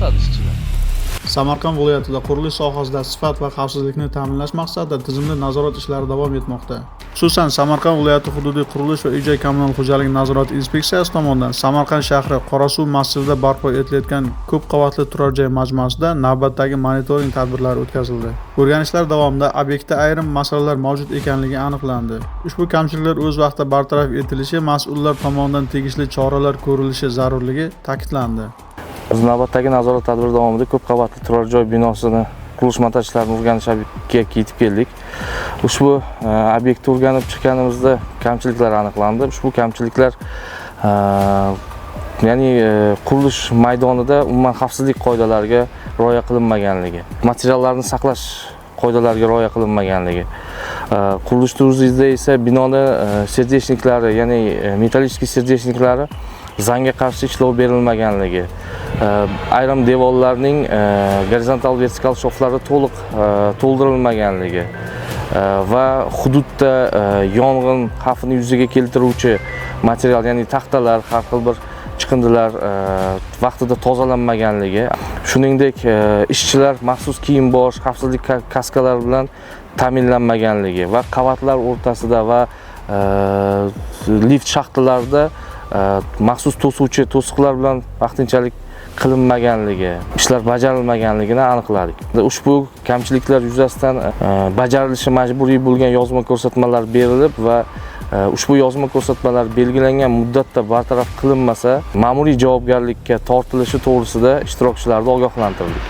o'tadi ishchilar. Samarqand viloyatida qurilish sohasida sifat va xavfsizlikni ta'minlash maqsadida tizimli nazorat ishlari davom etmoqda. Xususan, Samarqand viloyati hududiy qurilish va uy-joy kommunal xo'jaligi nazorat inspeksiyasi tomonidan Samarqand shahri Qorasuv masjidida barpo etilayotgan ko'p qavatli turar joy majmuasida navbatdagi monitoring tadbirlari o'tkazildi. O'rganishlar davomida obyektda ayrim masalalar mavjud ekanligi aniqlandi. Ushbu kamchiliklar o'z vaqtida bartaraf etilishi, mas'ullar tomonidan tegishli choralar ko'rilishi zarurligi ta'kidlandi. Biz navbatdagi nazorat tadbiri davomida ko'p qavatli turar joy binosini qurilish montaj ishlarini o'rganish obyektga yetib keldik. Ushbu obyektni o'rganib chiqqanimizda kamchiliklar aniqlandi. Ushbu kamchiliklar ya'ni qurilish maydonida umuman xavfsizlik qoidalariga rioya qilinmaganligi, materiallarni saqlash qoidalariga rioya qilinmaganligi, qurilish turizmida esa binoni serdechniklari, ya'ni metallический serdechniklari zangga qarshi ishlov berilmaganligi, ayrim devorlarning gorizontal vertikal shoflari to'liq to'ldirilmaganligi va hududda yong'in xavfini yuzaga keltiruvchi material, ya'ni taxtalar, har xil bir chiqindilar vaqtida tozalanmaganligi, shuningdek ishchilar maxsus kiyim-bosh, xavfsizlik kaskalari bilan ta'minlanmaganligi va qavatlar o'rtasida va lift shaxtalarida maxsus to'suvchi to'siqlar bilan vaqtinchalik qilinmaganligi, ishlar bajarilmaganligini aniqladik. Ushbu kamchiliklar yuzasidan bajarilishi majburiy bo'lgan yozma ko'rsatmalar berilib va ushbu yozma ko'rsatmalar belgilangan muddatda bartaraf qilinmasa, ma'muriy javobgarlikka tortilishi to'g'risida ishtirokchilarni ogohlantirdik.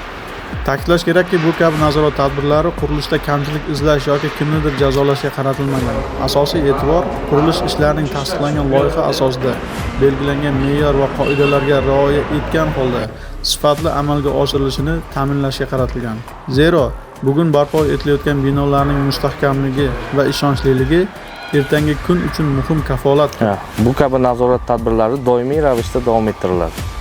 Ta'kidlash kerakki, bu kabi nazorat tadbirlari qurilishda kamchilik izlash yoki kimnidir jazolashga qaratilmagan. Asosiy e'tibor qurilish ishlarining tasdiqlangan loyiha asosida belgilangan me'yor va qoidalarga rioya etgan holda sifatli amalga oshirilishini ta'minlashga qaratilgan. Zero, bugun barpo etilayotgan binolarning mustahkamligi va ishonchliligi ertangi kun uchun muhim kafolat. Bu kabi nazorat tadbirlari doimiy ravishda davom ettiriladi.